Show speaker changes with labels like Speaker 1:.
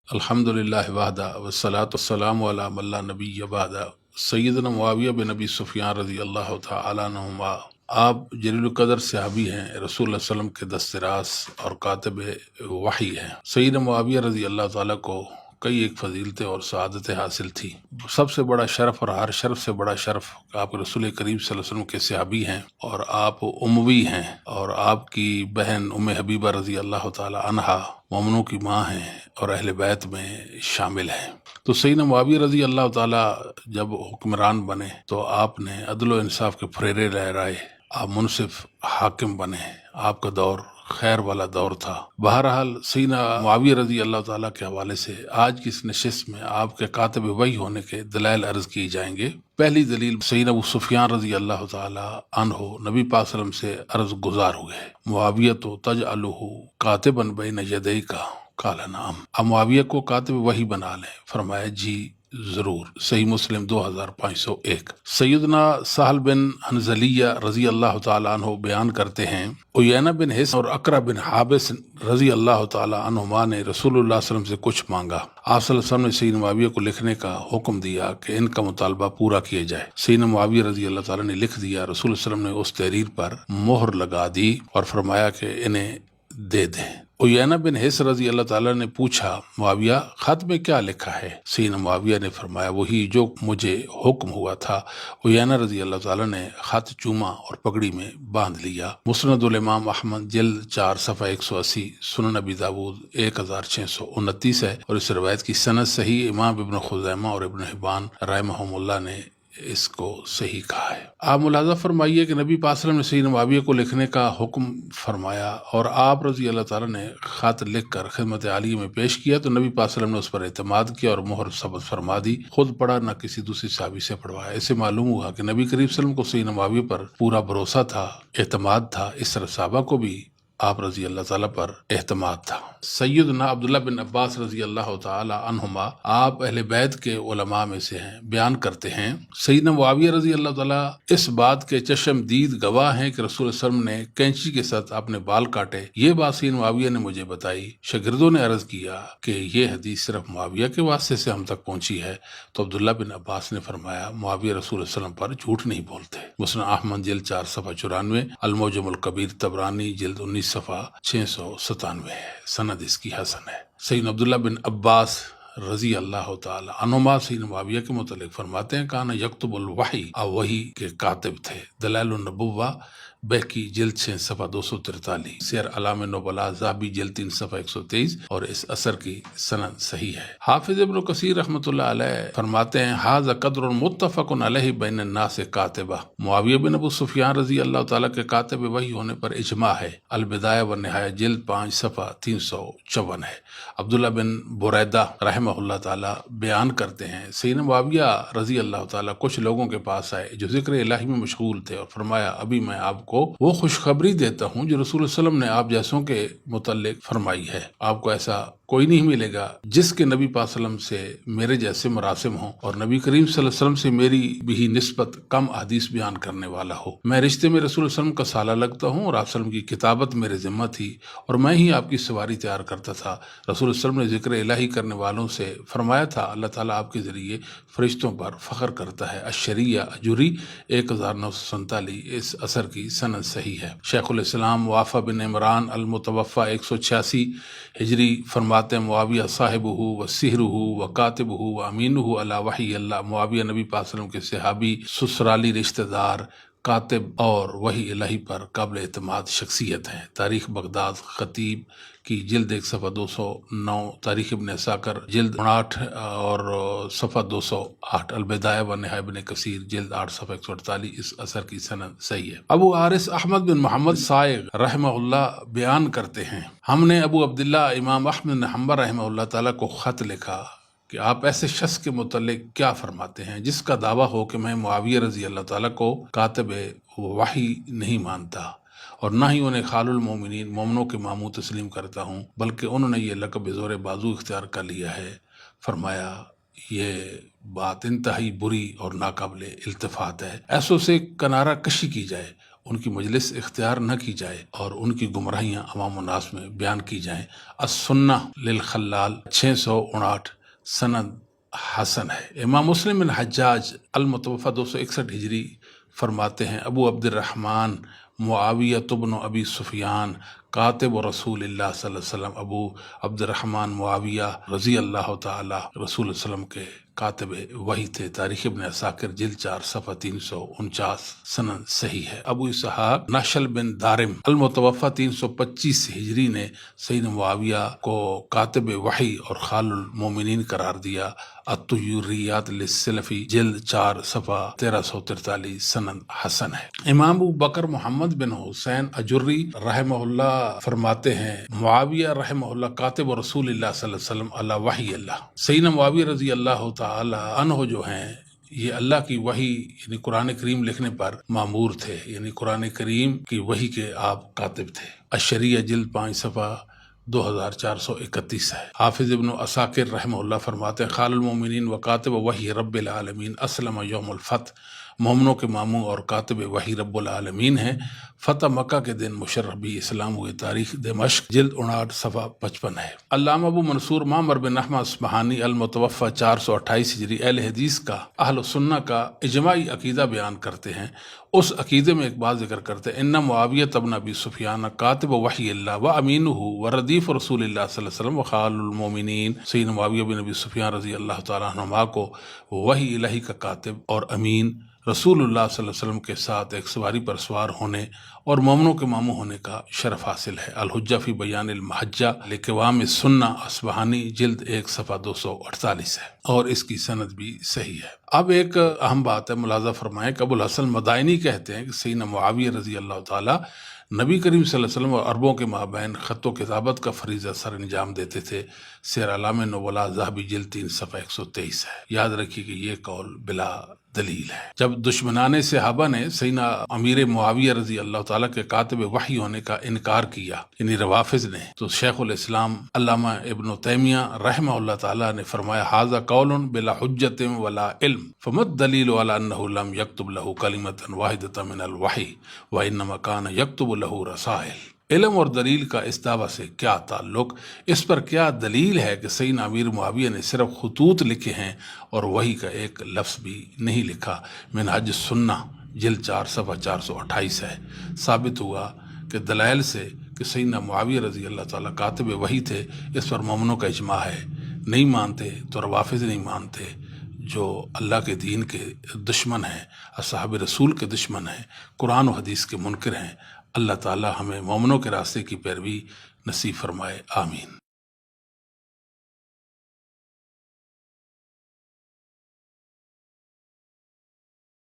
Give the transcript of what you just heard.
Speaker 1: अल्हम्दुलिल्लाह वहदा वस्सलातु वस्सलामु अला मन ला नबिय्य बअदा सय्यदना मुआविया बिन अबी सुफियान रज़ी अल्लाह तआला अन्हुमा। आप जलील कदर सहाबी हैं, रसूल सल्लम के दस्तरास और कातिब वही हैं। सय्यदना मुआविया रज़ी अल्लाह ताला को कई एक फजीलतें और सआदतें हासिल थी। सबसे बड़ा शरफ और हर शरफ से बड़ा शरफ आप रसूल करीम सल्लल्लाहु अलैहि वसल्लम के सहाबी हैं और आप उम्मी हैं, और आपकी बहन उम्मे हबीबा रज़ी अल्लाह ताला अन्हा मोमनों की माँ हैं और अहले बैत में शामिल हैं। तो सैयदना मुआविया रज़ी अल्लाह ताला जब हुक्मरान बने तो आपने अदल व इंसाफ के फुरेरे लहराए, आप मुनसिफ हाकिम बने। आपका दौर खैर वाला दौर था। बहरहाल सैयदना मुआविया रज़ी अल्लाह ताला के हवाले से आज की इस नशिस्त में आपके कातिब वही होने के दलाइल अर्ज किए जाएंगे। पहली दलील, सैयदना अबू सुफियान रज़ी अल्लाह ताला अन्हो नबी पाक सल्लल्लाहु अलैहि वसल्लम से अर्ज गुजार हुए, मुआविया तो तजअलुहु कातिबन बैन यदैका काला नाम। अब मुआविया को कातिब वही बना लें। फरमाया जी जरूर। सही मुस्लिम 2501। सैयदना साहल बिन हनजलिया रजी अल्लाह ताला अन्हु बयान करते हैं, उयैना बिन हिस और अकरा बिन हाबिस रजी अल्लाह ताला अन्हुमा ने रसूलुल्लाह सल्लल्लाहु अलैहि वसल्लम से कुछ मांगा। आप सल्लल्लाहु अलैहि वसल्लम ने सैयदना मुआविया को लिखने का हुक्म दिया कि इनका मुतालबा पूरा किया जाए। सैयदना मुआविया रजी अल्लाह ताला ने लिख दिया। रसूल सल्लल्लाहु अलैहि वसल्लम ने उस तहरीर पर मोहर लगा दी और फरमाया कि इन्हें दे दें। उयैना बिन हिस रजी अल्लाह ताला ने पूछा, मुआविया खत में क्या लिखा है? सैयदना मुआविया ने फरमाया, वही जो मुझे हुक्म हुआ था। उयैना रजी अल्लाह ताला ने खत चूमा और पगड़ी में बांध लिया। मुस्नदुल इमाम अहमद जिल्द 4 सफ़ा 180, सुनन अबी दाऊद 1629 है और इस रवायत की सनद सही। इमाम इब्न खुज़ैमा और इब्न हिब्बान रहमहुमुल्लाह ने इसको सही कहा है। आप मुलाजा फरमाइए कि नबी पाक सल्लल्लाहु अलैहि वसल्लम ने सैयदना मुआविया को लिखने का हुक्म फरमाया और आप रजी अल्लाह ताला ने खत लिख कर खिदमत आलिया में पेश किया तो नबी पाक सल्लल्लाहु अलैहि वसल्लम ने उस पर एतमाद किया और मोहर सबत फरमा दी। खुद पढ़ा, न किसी दूसरी सहाबी से पढ़वाया। इससे मालूम हुआ कि नबी करीम सल्लल्लाहु अलैहि वसल्लम को सैयदना मुआविया पर पूरा भरोसा था, एतमाद था। इस तरह सहाबा को भी आप रजी अल्लाह ताला पर एहतमाद था। सैयदना अब्दुल्लाह बिन अब्बास रजी अल्लाह ताला अन्हुमा, आप अहले बैत के उलमा में से हैं, बयान करते हैं सैयदना मुआविया रजी अल्लाह ताला इस बात के चश्मदीद गवाह हैं कि रसूल सल्लल्लाहु अलैहि वसल्लम ने कैंची के साथ अपने बाल काटे। ये बात सैयदना मुआविया ने मुझे बताई। शागिर्दों ने अर्ज किया कि ये हदीस सिर्फ मुआविया के वास्ते से हम तक पहुंची है। तो अब्दुल्लाह बिन अब्बास ने फरमाया, मुआविया रसूल सल्लल्लाहु अलैहि वसल्लम पर झूठ नहीं बोलते। मुस्नद अहमद जिल्द 4 सफ़ा 94, अल-मुअज्जमुल कबीर तबरानी जिल्द 19 सफ़ा 697 है। सनद इसकी हसन है। सैयदना अब्दुल्ला बिन अब्बास रजी अल्लाह ताला अन्हुमा सैयदना मुआविया के मुतल्लिक फरमाते हैं, काना यक्तुबुल वही, अब वही के कातिब थे। दलाइलुन नबुव्वा बहकी जिल्द 6 सफ़ा 243, सियर अलाम नुबला ज़हाबी जिल्द 3 सफ़ा 123 और इस असर की सनद सही है। हाफिज इब्न कसीर रहमतुल्लाह अलैह फरमाते हैं, हाज़ा क़द्रुन मुत्तफ़क़ुन अलैहि बैन अन्नास कातिबा। मुआविया बिन अबू सुफियान रजी अल्लाह ताला के कातिब वही होने पर इजमा है। अल बिदाया व निहाया जिल्द 5 सफ़ा 354 है। अब्दुल्ला बिन बुरैदा रहमहुल्लाह ताला बयान करते हैं, सैयदना मुआविया रजी अल्लाह ताला कुछ लोगों के पास आए जो जिक्र इलाही में मशगूल थे और फरमाया, अभी मैं आपको वो खुशखबरी देता हूँ जो रसूल सल्लल्लाहु अलैहि वसल्लम ने आप जैसों के मुतल्लिक फरमाई है। आपको ऐसा कोई नहीं मिलेगा जिसके नबी पाक सल्लल्लाहु अलैहि वसल्लम से मेरे जैसे मरासिम हों और नबी करीम सल्लल्लाहु अलैहि वसल्लम से मेरी भी निस्बत कम हदीस बयान करने वाला हो। मैं रिश्ते में रसूल सल्लल्लाहु अलैहि वसल्लम का साला लगता हूँ और आप सल्लल्लाहु अलैहि वसल्लम की किताबत मेरे जिम्मा थी और मैं ही आपकी सवारी तैयार करता था। रसूल सल्लल्लाहु अलैहि वसल्लम ने जिक्र इलाही करने वालों से फरमाया था, अल्लाह ताला आपके जरिए फरिश्तों पर फख्र करता है। अशरिया अजूरी 1947, इस असर की सनद सही है। शेखुल इस्लाम वाफा बिन इमरान अल मुतवफ़ा 186 हिजरी फरमाते हैं, मुआविया साहिबुहु व सिहरुहु व कातिबुहु व अमीनुहु अला वही अल्लाह। मुआविया नबी पाक सल्लल्लाहु अलैहि वसल्लम के सहाबी, ससुराली रिश्तेदार, कातिब और वही इलाही पर काबिल एतमाद शख्सियत हैं। तारीख बगदाद खतीब की जिल्द 1 सफ़ा 209, तारीख इब्न साकर जिल्द 8 और सफ़ा 208, अलबिदाया व निहाया इब्न कसीर जिल्द 8 सफ़ा 148, इस असर की सनद सही है। अबू हारिस अहमद बिन मोहम्मद साइग रहमहुल्लाह बयान करते हैं, हमने अबू अब्दुल्लाह इमाम अहमद बिन हंबल रहमहुल्लाह ताला को खत लिखा कि आप ऐसे शख्स के मुतल्लिक क्या फरमाते हैं जिसका दावा हो कि मैं मुआविया रजी अल्लाह ताला को कातिब वही नहीं मानता और ना ही उन्हें खालुल मोमिनीन मोमनों के मामू तस्लीम करता हूँ, बल्कि उन्होंने ये लक़ब ज़ोर बाजू इख्तियार कर लिया है। फरमाया, ये बात इंतहाई बुरी और नाकाबिल इल्तिफ़ात है। ऐसों से किनारा कशी की जाए, ان کی مجلس اختیار نہ کی جائے اور ان کی گمراہیاں عوام الناس میں بیان کی جائیں۔ السنہ للخلال 659 سند حسن ہے۔ امام مسلم بن حجاج المتوفی 261 ہجری فرماتے ہیں، ابو عبد الرحمن معاویہ بن ابی سفیان کاتب رسول اللہ صلی اللہ علیہ وسلم، ابو عبد الرحمن معاویہ رضی اللہ تعالی رسول اللہ علیہ وسلم کے کاتب وحی تھے۔ تاریخ ابن عساکر جلد 4 صفحہ 349 سند صحیح ہے۔ ابو اسحاق نشل بن دارم المتوفی 325 ہجری نے سیدنا معاویہ کو کاتب وحی اور خال المومنین قرار دیا۔ الطیوریات للسلفی جلد 4 صفحہ 1343 سند حسن ہے۔ امام ابو بکر محمد بن حسین اجری رحمہ اللہ فرماتے ہیں، معاویہ رحمہ اللہ کاتب رسول اللہ صلی اللہ علیہ وسلم علی وحی اللہ۔ سیدنا معاویہ رضی اللہ تعالی عنہ جو ہیں یہ اللہ کی وحی یعنی قرآن کریم لکھنے پر مامور تھے، یعنی قرآن کریم کی وحی کے آپ کاتب تھے۔ الشریعہ جلد 5 صفحہ 2431 ہے۔ حافظ ابن عساکر رحمہ اللہ فرماتے ہیں، خال المومنین و کاتب وحی رب العالمین اسلم یوم الفتح، مومنوں کے ماموں اور کاتب وحی رب العالمین ہیں۔ فتح مکہ کے دن مشرف بھی اسلام ہوئے۔ تاریخ دمشق جلد 59 صفحہ 55 ہے۔ علامہ ابو منصور معمر بن احمد اصفہانی المتوفی 428 ہجری اہل حدیث کا اہل سنہ کا اجماعی عقیدہ بیان کرتے ہیں۔ اس عقیدے میں ایک بات ذکر کرتے ہیں، ان معاویہ بن ابی سفیان کاتب وحی اللہ و امینہ و ردیف رسول اللہ صلی اللہ علیہ وسلم و خال المومنین، سیدنا معاویہ بن ابی سفیان رضی اللہ تعالیٰ عنہما کو وحی الہی کا کاتب اور امین رسول اللہ صلی اللہ علیہ وسلم کے ساتھ ایک سواری پر سوار ہونے اور مومنوں کے ماموں ہونے کا شرف حاصل ہے۔ الحجہ فی بیان المحجہ لقوام السنہ اصفہانی جلد 1 صفحہ 248 ہے اور اس کی سند بھی صحیح ہے۔ اب ایک اہم بات ہے، ملاحظہ فرمائیں کہ ابو الحسن مدائنی کہتے ہیں کہ سیدنا معاویہ رضی اللہ تعالیٰ نبی کریم صلی اللہ علیہ وسلم اور عربوں کے مابین خط و کتابت کا فریضہ سر انجام دیتے تھے۔ سیر اعلام نبلاء ذہبی جلد 3 صفحہ 123 ہے۔ یاد رکھیے کہ یہ قول بلا دلیل ہے۔ جب دشمنان صحابہ نے سیدنا امیر معاویہ رضی اللہ تعالیٰ کے کاتب وحی ہونے کا انکار کیا، یعنی روافض نے، تو شیخ الاسلام علامہ ابن تیمیہ رحمہ اللہ تعالیٰ نے فرمایا، ھذا قول بلا حجت ولا علم فما الدلیل علی انہ لم یکتب لہ کلمۃ واحدۃ من الوحی وانما کان یکتب لہ رسائل۔ علم اور دلیل کا اس دعویٰ سے کیا تعلق؟ اس پر کیا دلیل ہے کہ سیدنا امیر معاویہ نے صرف خطوط لکھے ہیں اور وحی کا ایک لفظ بھی نہیں لکھا؟ منہاج السنہ جلد 4 صفحہ 428 ہے۔ ثابت ہوا کہ دلائل سے کہ سیدنا معاویہ رضی اللہ تعالیٰ کاتب وحی تھے، اس پر مومنوں کا اجماع ہے۔ نہیں مانتے تو روافض نہیں مانتے، جو اللہ کے دین کے دشمن ہیں، اصحاب رسول کے دشمن ہیں، قرآن و حدیث کے منکر ہیں۔ اللہ تعالی ہمیں مومنوں کے راستے کی پیروی نصیب فرمائے، آمین۔